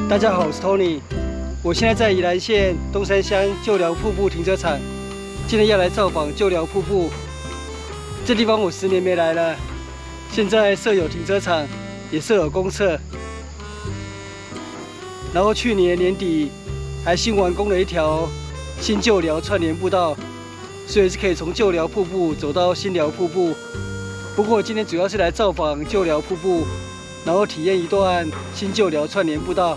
大家好，我是 Tony， 我现在在宜兰县东山乡旧寮瀑布停车场，今天要来造访旧寮瀑布。这地方我10年没来了，现在设有停车场，也设有公厕。然后去年年底还新完工了一条新旧寮串联步道，所以是可以从旧寮瀑布走到新寮瀑布。不过我今天主要是来造访旧寮瀑布，然后体验一段新旧寮串联步道。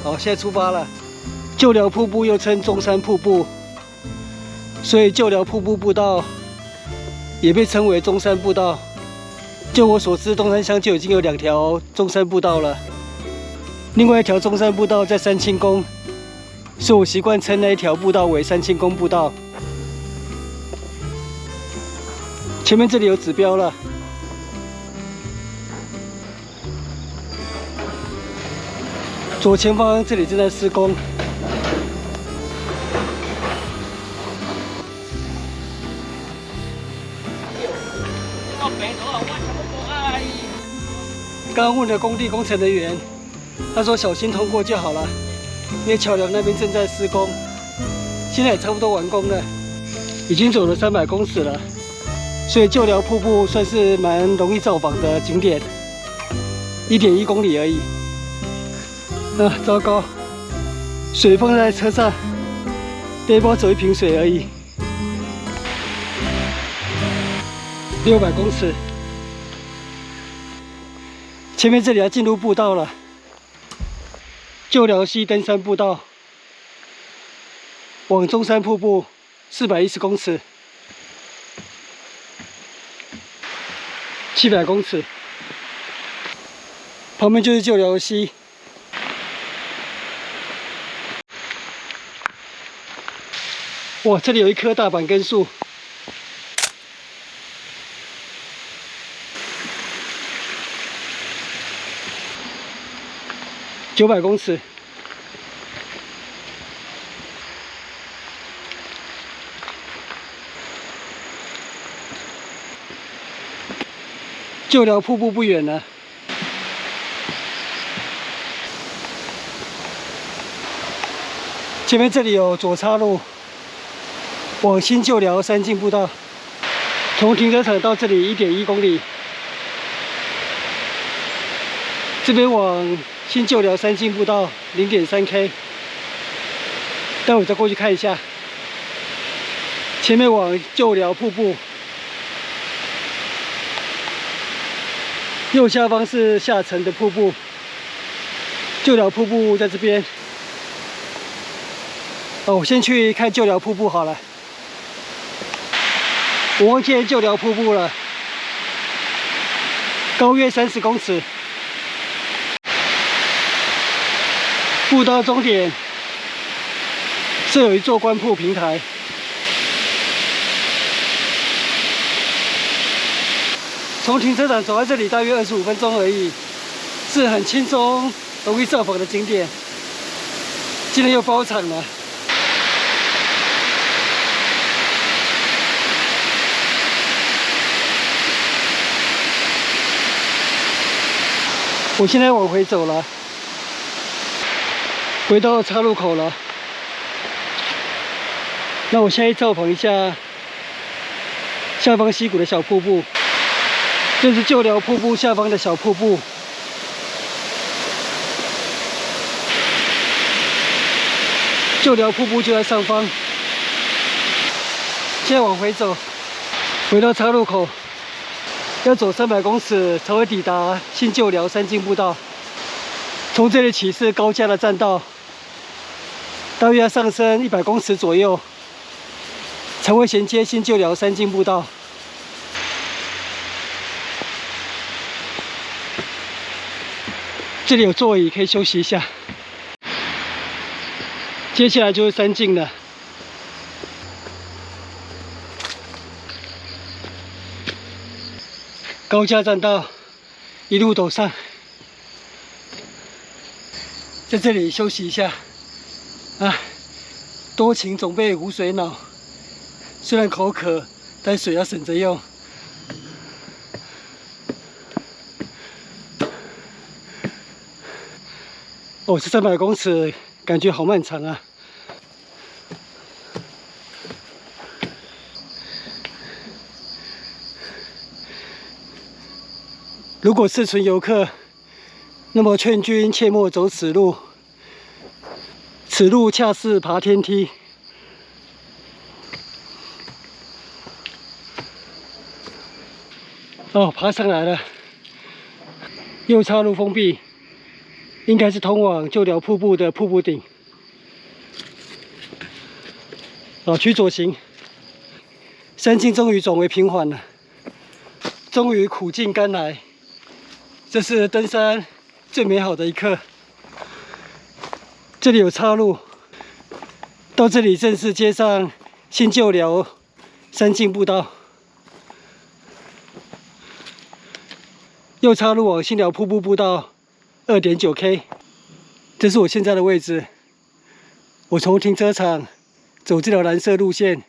好，现在出发了。旧寮瀑布又称中山瀑布，所以旧寮瀑布步道也被称为中山步道。就我所知，东山乡就已经有2条中山步道了。另外一条中山步道在三清宫，所以我习惯称那一条步道为三清宫步道。前面这里有指标了。左前方这里正在施工。刚刚问了工地工程人员，他说小心通过就好了，因为桥梁那边正在施工，现在也差不多完工了，已经走了300公尺了，所以旧寮瀑布算是蛮容易造访的景点，1.1公里而已。糟糕，水放在车上，背包走1瓶水而已。600公尺，前面这里要进入步道了。旧寮溪登山步道，往中山瀑布410公尺，700公尺，旁边就是旧寮溪。哇，这里有一棵大板根树，900公尺，旧寮瀑布不远了。前面这里有左岔路，往新旧寮山径步道，从停车场到这里1.1公里。这边往新旧寮山径步道0.3K， 待会再过去看一下。前面往旧寮瀑布，右下方是下沉的瀑布，旧寮瀑布在这边。我先去看旧寮瀑布好了。我忘记旧寮瀑布了，高约30公尺。步道终点设有一座观瀑平台，从停车场走到这里大约25分钟而已，是很轻松、容易造访的景点。今天又包场了。我现在往回走了，回到岔路口了。那我现在造访一下下方溪谷的小瀑布，这是旧寮瀑布下方的小瀑布。旧寮瀑布就在上方。现在往回走，回到岔路口。要走300公尺才会抵达新旧寮山径步道。从这里起是高架的栈道，大约要上升100公尺左右，才会衔接新旧寮山径步道。这里有座椅可以休息一下。接下来就是山径了。高架栈道，一路陡上，在这里休息一下。多情总被湖水恼。虽然口渴，但水要省着用。哦，这300公尺感觉好漫长啊！如果是纯游客，那么劝君切莫走此路。此路恰似爬天梯。哦，爬上来了。右岔路封闭，应该是通往旧寮瀑布的瀑布顶。哦，取左行。山径终于转为平缓了，终于苦尽甘来。这是登山最美好的一刻。这里有岔路，到这里正式接上新旧寮山径步道。右岔路往新寮瀑布步道 2.9K， 这是我现在的位置。我从停车场走这条蓝色路线，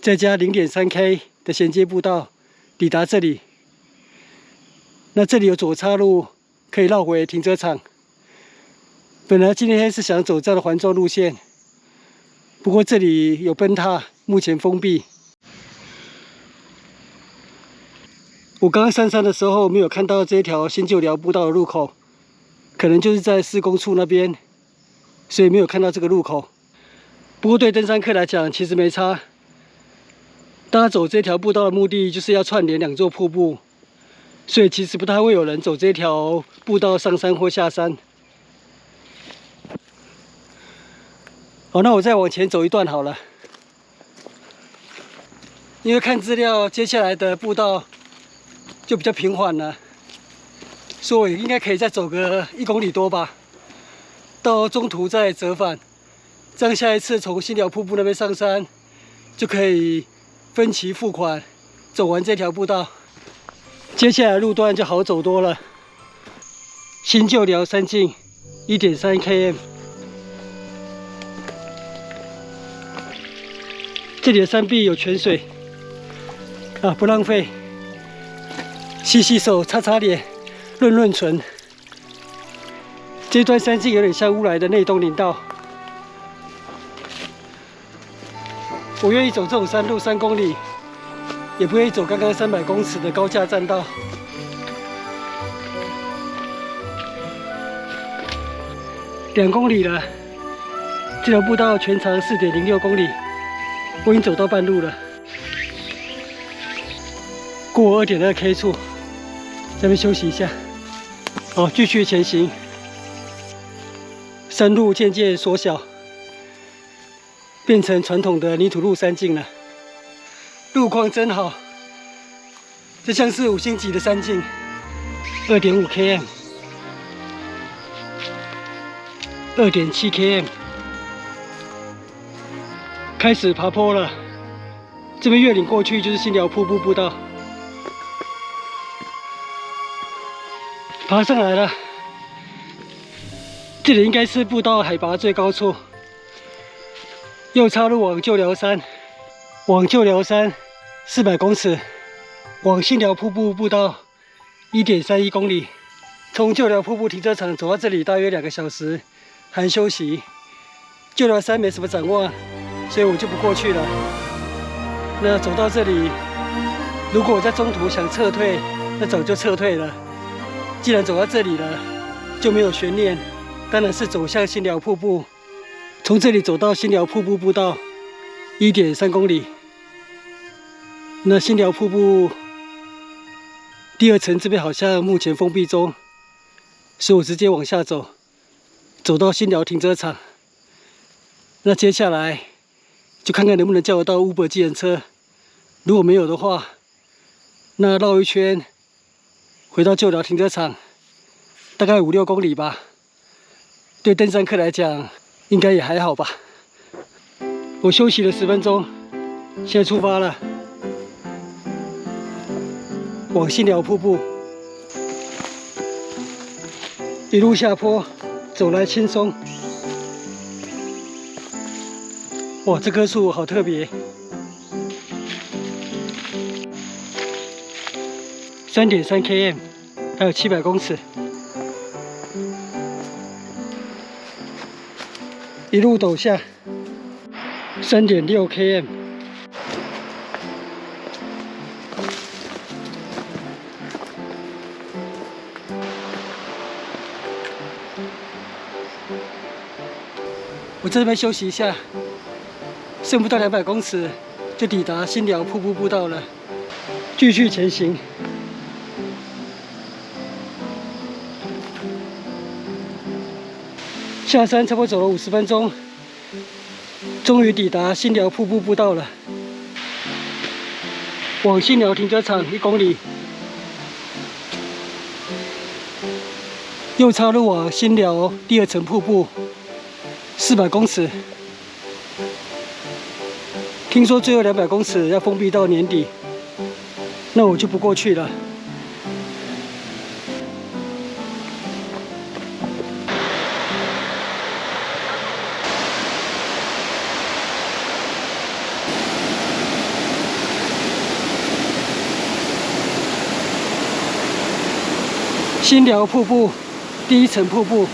再加 0.3K 的衔接步道，抵达这里。那这里有左岔路，可以绕回停车场。本来今天是想走这样的环状路线，不过这里有崩塌，目前封闭。我刚刚上山的时候没有看到这条新旧寮步道的入口，可能就是在施工处那边，所以没有看到这个入口。不过对登山客来讲，其实没差。大家走这条步道的目的就是要串联2座瀑布，所以其实不太会有人走这条步道上山或下山。好，那我再往前走一段好了，因为看资料，接下来的步道就比较平缓了，所以我应该可以再走个1公里多吧，到中途再折返，这样下一次从新寮瀑布那边上山，就可以分期付款，走完这条步道。接下来路段就好走多了。新旧寮山径 1.3 km， 这里的山壁有泉水啊，不浪费。洗洗手，擦擦脸，润润唇。这段山径有点像乌来的内东林道。我愿意走这种山路3公里，也不愿意走刚刚300公尺的高架栈道。2公里了，这条步道全长4.06公里，我已经走到半路了。过 2.2K 处。这边休息一下，好，继续前行。山路渐渐缩小，变成传统的泥土路山径了。路况真好，这像是5星级的山径。2.5 km， 2.7 km， 开始爬坡了。这边越岭过去就是新寮瀑布步道。爬上来了，这里应该是步道海拔最高处。右岔路往旧寮山，往旧寮山400公尺，往新寮瀑布步道 1.31 公里。从旧寮瀑布停车场走到这里大约2个小时，含休息。旧寮山没什么展望，所以我就不过去了。那走到这里，如果我在中途想撤退，那早就撤退了。既然走到这里了，就没有悬念，当然是走向新寮瀑布。从这里走到新寮瀑布步道 1.3 公里。那新寮瀑布第2层这边好像目前封闭中，所以我直接往下走，走到新寮停车场。那接下来就看看能不能叫得到 Uber 计程车，如果没有的话，那绕一圈回到旧寮停车场，大概5-6公里吧。对登山客来讲，应该也还好吧。我休息了10分钟，现在出发了，往新寮瀑布。一路下坡，走来轻松。哇，这棵树好特别。3.3 km， 还有700公尺。一路陡下3.6 km。我在这边休息一下，剩不到200公尺就抵达新寮瀑布步道了，继续前行。下山差不多走了50分钟，终于抵达新寮瀑布步道了。往新寮停车场1公里，右岔路往新寮第2层瀑布400公尺。听说最后200公尺要封闭到年底，那我就不过去了。新寮瀑布第1层瀑布，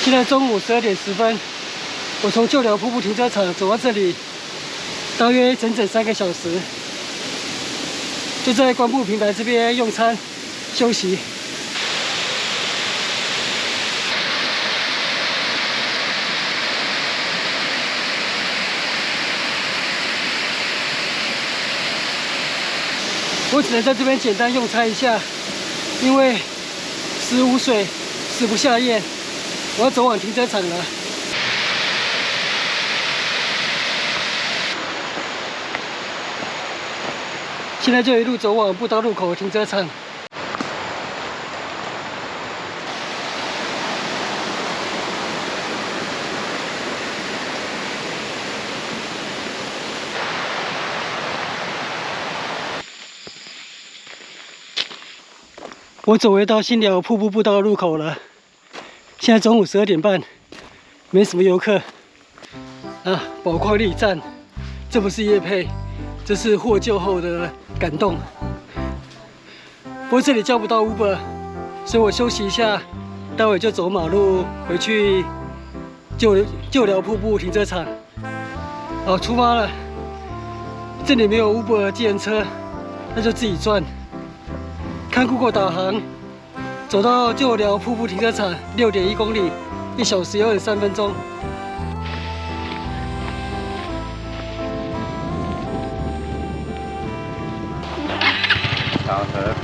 现在中午12点10分，我从旧寮瀑布停车场走到这里，大约整3个小时，就在关瀑平台这边用餐休息。我只能在这边简单用餐一下，因为食无水，食不下咽，我要走往停车场了。现在就一路走往步道入口停车场。我走回到新寮瀑布步道入口了。现在中午12点半，没什么游客啊。宝矿力站，这不是业配，这是获救后的感动。不过这里叫不到 Uber， 所以我休息一下，待会就走马路回去旧寮瀑布停车场。好，出发了。这里没有 Uber 计程车，那就自己赚。看 Google 导航，走到旧寮瀑布停车场6.1公里，1小时又23分钟。小河。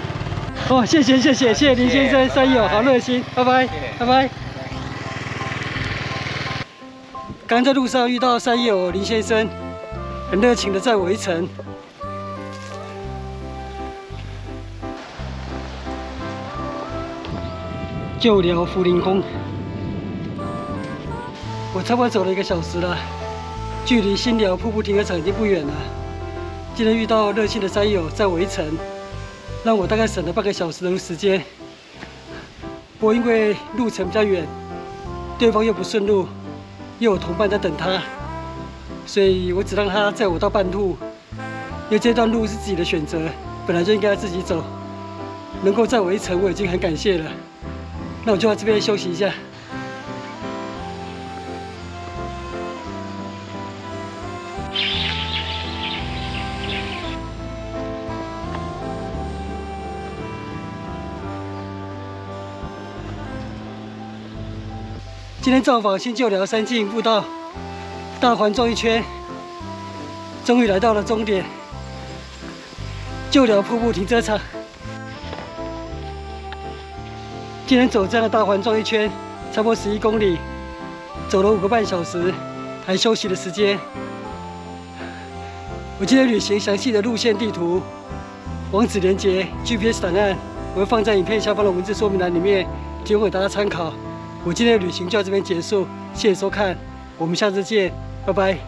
哦，谢谢林先生，山友好热心，拜拜，拜拜。刚在路上遇到山友林先生，很热情的载我一程。旧寮福林宫，我差不多走了1个小时了，距离新寮瀑布停车场已经不远了。今天遇到热心的山友载我一程，让我大概省了半个小时的时间。不过因为路程比较远，对方又不顺路，又有同伴在等他，所以我只让他载我到半途。因为这段路是自己的选择，本来就应该自己走，能够载我一程，我已经很感谢了。那我就在这边休息一下。今天造访新旧寮山径步道，大环转一圈，终于来到了终点——旧寮瀑布停车场。今天走这样的大环转一圈，差不多11公里，走了5个半小时，还休息的时间。我今天旅行详细的路线地图、网址连结、GPS 档案，我会放在影片下方的文字说明栏里面，提供给大家参考。我今天的旅行就到这边结束，谢谢收看，我们下次见，拜拜。